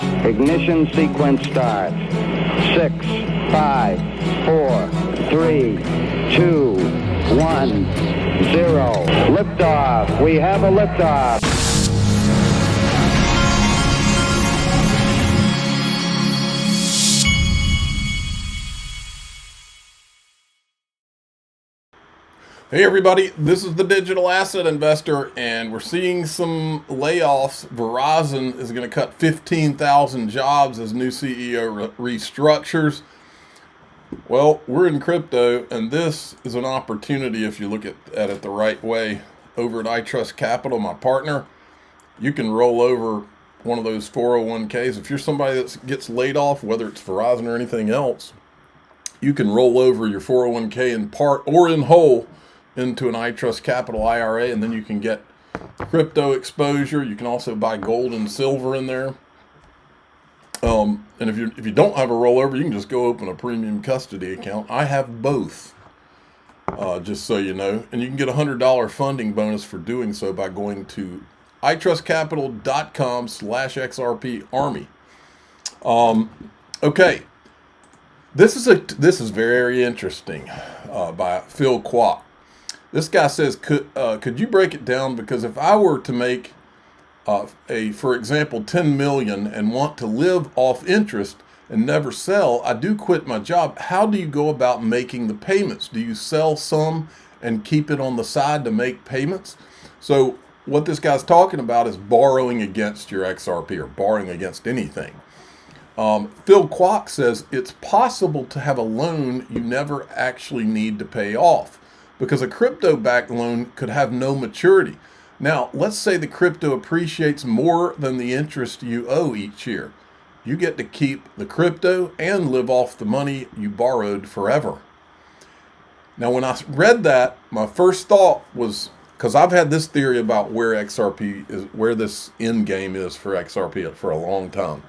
Ignition sequence start. 6, 5, 4, 3, 2, 1, 0. Liftoff. We have a liftoff. Hey everybody, this is the Digital Asset Investor, and we're seeing some layoffs. Verizon is going to cut 15,000 jobs as new CEO restructures. Well, we're in crypto, and this is an opportunity if you look at it the right way. Over at iTrustCapital, my partner, you can roll over one of those 401ks. If you're somebody that gets laid off, whether it's Verizon or anything else, you can roll over your 401k in part or in whole into an iTrustCapital IRA, and then you can get crypto exposure. You can also buy gold and silver in there. And if you don't have a rollover, you can just go open a premium custody account. I have both, just so you know. And you can get a $100 funding bonus for doing so by going to iTrustCapital.com/XRP Army. Okay, this is very interesting by Phil Kwok. This guy says, could you break it down? Because if I were to make for example, 10 million and want to live off interest and never sell, I do quit my job. How do you go about making the payments? Do you sell some and keep it on the side to make payments? So what this guy's talking about is borrowing against your XRP or borrowing against anything. Phil Kwok says it's possible to have a loan you never actually need to pay off, because a crypto-backed loan could have no maturity. Now, let's say the crypto appreciates more than the interest you owe each year. You get to keep the crypto and live off the money you borrowed forever. Now, when I read that, my first thought was, because I've had this theory about where XRP is, where this end game is for XRP for a long time.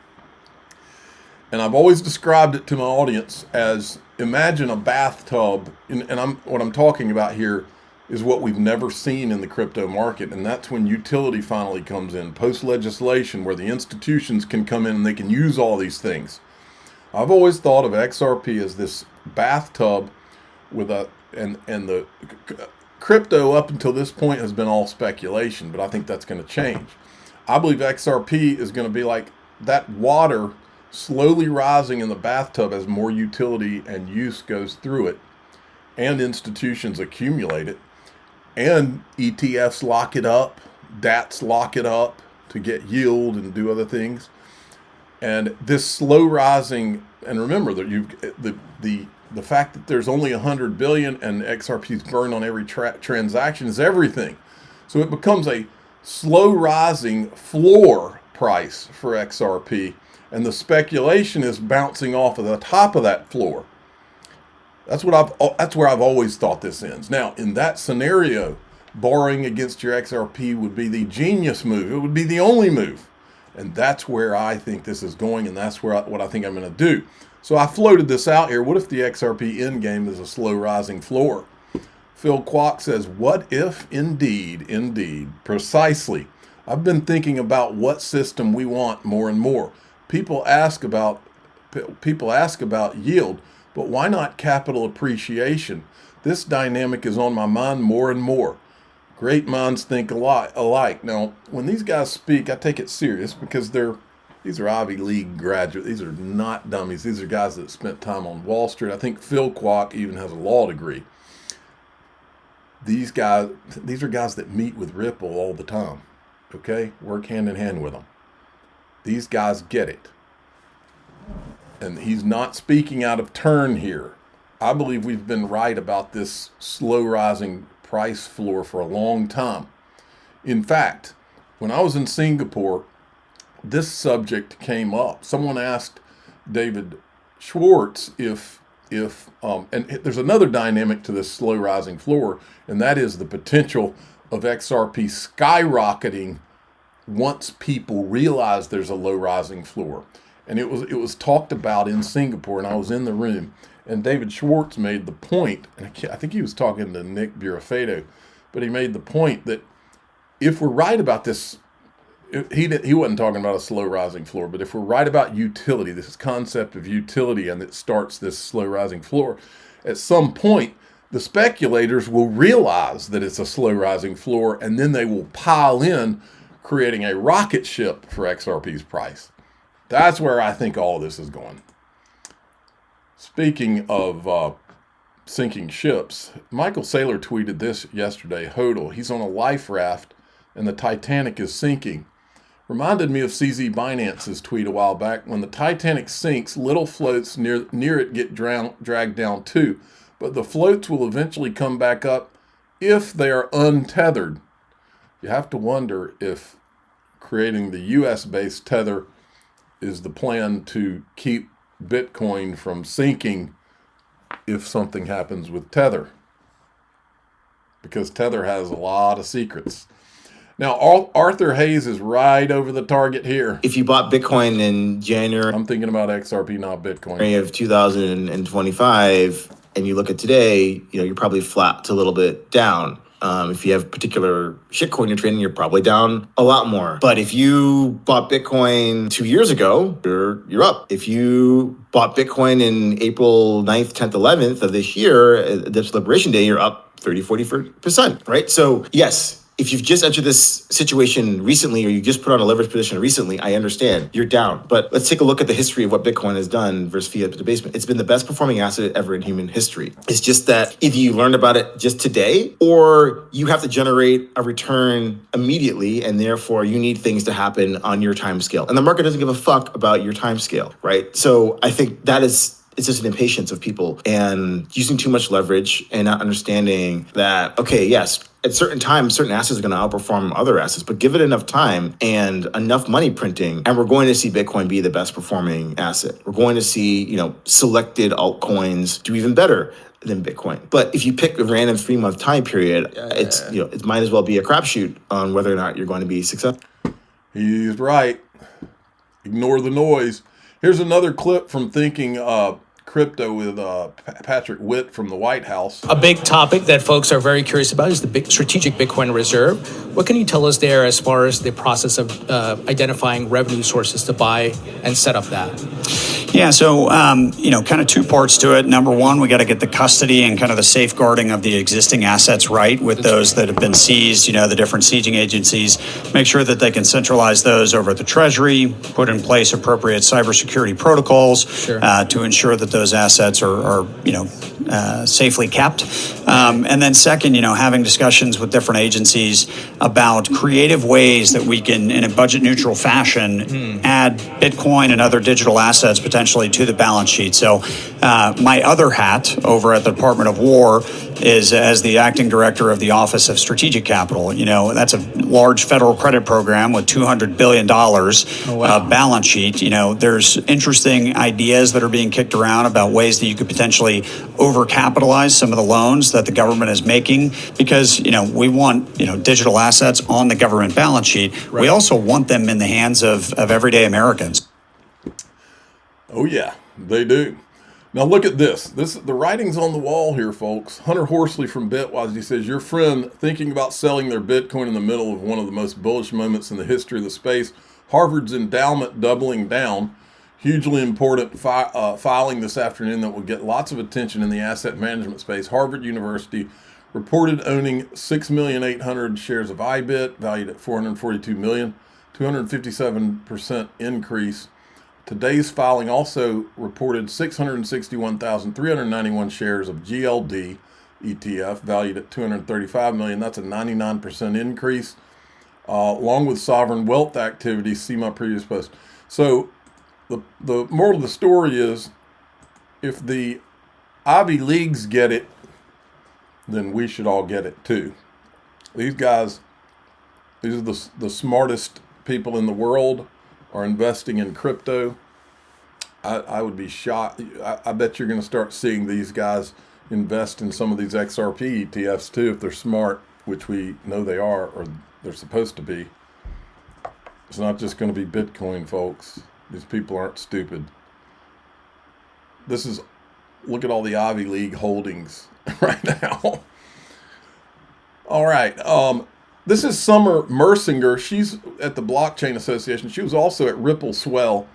And I've always described it to my audience as, imagine a bathtub, and what I'm talking about here is what we've never seen in the crypto market, and that's when utility finally comes in, post-legislation, where the institutions can come in and they can use all these things. I've always thought of XRP as this bathtub with and the crypto up until this point has been all speculation, but I think that's going to change. I believe XRP is going to be like that water slowly rising in the bathtub as more utility and use goes through it, and institutions accumulate it, and ETFs lock it up, DATs lock it up to get yield and do other things. And this slow rising, and remember that the fact that there's only 100 billion and XRP's burned on every transaction is everything. So it becomes a slow rising floor price for XRP, and the speculation is bouncing off of the top of that floor. That's where I've always thought this ends. Now, in that scenario, borrowing against your XRP would be the genius move. It would be the only move. And that's where I think this is going, and that's what I think I'm going to do. So I floated this out here. What if the XRP endgame is a slow rising floor? Phil Kwok says, what if indeed, precisely. I've been thinking about what system we want more and more. People ask about yield, but why not capital appreciation? This dynamic is on my mind more and more. Great minds think alike. Now, when these guys speak, I take it serious, because these are Ivy League graduates. These are not dummies. These are guys that spent time on Wall Street. I think Phil Kwok even has a law degree. These are guys that meet with Ripple all the time. Okay? Work hand in hand with them. These guys get it. And he's not speaking out of turn here. I believe we've been right about this slow rising price floor for a long time. In fact, when I was in Singapore, this subject came up. Someone asked David Schwartz if and there's another dynamic to this slow rising floor, and that is the potential of XRP skyrocketing once people realize there's a low rising floor. And it was talked about in Singapore, and I was in the room, and David Schwartz made the point, and I think he was talking to Nick Burafedo, but he made the point that if we're right about this He wasn't talking about a slow rising floor, but if we're right about utility, this concept of utility, and it starts this slow rising floor, at some point, the speculators will realize that it's a slow rising floor, and then they will pile in, creating a rocket ship for XRP's price. That's where I think all of this is going. Speaking of sinking ships, Michael Saylor tweeted this yesterday. HODL, he's on a life raft and the Titanic is sinking. Reminded me of CZ Binance's tweet a while back. When the Titanic sinks, little floats near it get dragged down too. But the floats will eventually come back up if they are untethered. You have to wonder if creating the US-based tether is the plan to keep Bitcoin from sinking if something happens with Tether. Because Tether has a lot of secrets. Now, Arthur Hayes is right over the target here. If you bought Bitcoin in January, I'm thinking about XRP, not Bitcoin. Of 2025, and you look at today, you're probably flat to a little bit down. If you have particular shitcoin you're trading, you're probably down a lot more. But if you bought Bitcoin 2 years ago, you're up. If you bought Bitcoin in April 9th, 10th, 11th of this year, this Liberation Day, you're up 30, 40%, right? So yes, if you've just entered this situation recently, or you just put on a leverage position recently, I understand you're down. But let's take a look at the history of what Bitcoin has done versus fiat debasement. It's been the best performing asset ever in human history. It's just that either you learned about it just today, or you have to generate a return immediately, and therefore you need things to happen on your time scale. And the market doesn't give a fuck about your time scale, right? So I think it's just an impatience of people and using too much leverage and not understanding that, okay, yes, at certain times, certain assets are going to outperform other assets, but give it enough time and enough money printing, and we're going to see Bitcoin be the best performing asset. We're going to see, selected altcoins do even better than Bitcoin. But if you pick a random 3-month time period, it might as well be a crapshoot on whether or not you're going to be successful. He's right. Ignore the noise. Here's another clip from Thinking Crypto with Patrick Witt from the White House. A big topic that folks are very curious about is the big strategic Bitcoin reserve. What can you tell us there as far as the process of identifying revenue sources to buy and set up that? Yeah, so, kind of two parts to it. Number one, we got to get the custody and kind of the safeguarding of the existing assets right with those that have been seized, the different seizing agencies. Make sure that they can centralize those over at the Treasury, put in place appropriate cybersecurity protocols to ensure that those assets are safely kept. And then second, having discussions with different agencies about creative ways that we can, in a budget neutral fashion, add Bitcoin and other digital assets potentially to the balance sheet. So my other hat over at the Department of War is as the acting director of the Office of Strategic Capital. That's a large federal credit program with $200 billion balance sheet. There's interesting ideas that are being kicked around about ways that you could potentially overcapitalize some of the loans that the government is making, because, we want, digital assets on the government balance sheet. Right. We also want them in the hands of everyday Americans. Oh, yeah, they do. Now, look at this. The writing's on the wall here, folks. Hunter Horsley from Bitwise, he says, your friend thinking about selling their Bitcoin in the middle of one of the most bullish moments in the history of the space. Harvard's endowment doubling down. Hugely important filing this afternoon that will get lots of attention in the asset management space. Harvard University reported owning 6,800,000 shares of IBIT, valued at $442 million, 257% increase. Today's filing also reported 661,391 shares of GLD ETF, valued at $235 million. That's a 99% increase, along with sovereign wealth activities. See my previous post. So the moral of the story is, if the Ivy Leagues get it, then we should all get it too. These guys, these are the smartest people in the world, are investing in crypto. I would be shocked. I bet you're going to start seeing these guys invest in some of these XRP ETFs too, if they're smart, which we know they are, or they're supposed to be. It's not just going to be Bitcoin, folks. These people aren't stupid. Look at all the Ivy League holdings right now. All right. This is Summer Mersinger. She's at the Blockchain Association. She was also at Ripple Swell.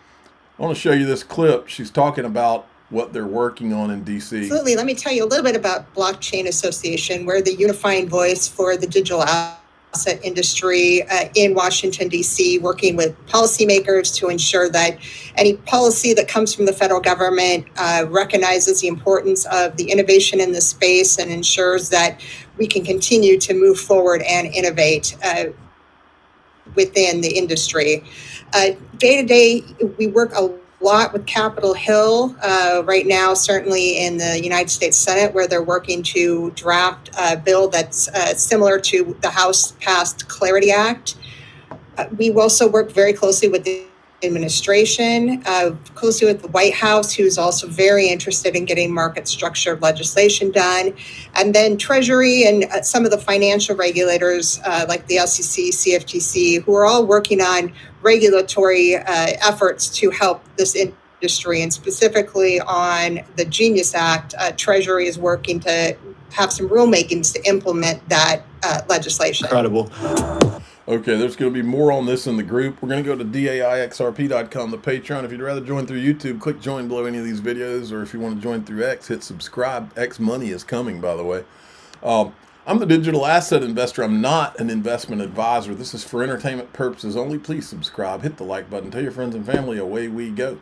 I want to show you this clip. She's talking about what they're working on in DC. Absolutely. Let me tell you a little bit about Blockchain Association. We're the unifying voice for the digital asset industry in Washington, D.C., working with policymakers to ensure that any policy that comes from the federal government recognizes the importance of the innovation in this space and ensures that we can continue to move forward and innovate within the industry. Day to day, we work a lot with Capitol Hill right now, certainly in the United States Senate, where they're working to draft a bill that's similar to the House passed Clarity Act. We also work very closely with the administration, closely with the White House, who's also very interested in getting market structure legislation done. And then Treasury and some of the financial regulators like the SEC, CFTC, who are all working on regulatory efforts to help this industry. And specifically on the Genius Act, Treasury is working to have some rulemakings to implement that legislation. Incredible. Okay, there's going to be more on this in the group. We're going to go to DAIXRP.com, the Patreon. If you'd rather join through YouTube, click join below any of these videos. Or if you want to join through X, hit subscribe. X money is coming, by the way. I'm the digital asset investor. I'm not an investment advisor. This is for entertainment purposes only. Please subscribe. Hit the like button. Tell your friends and family. Away we go.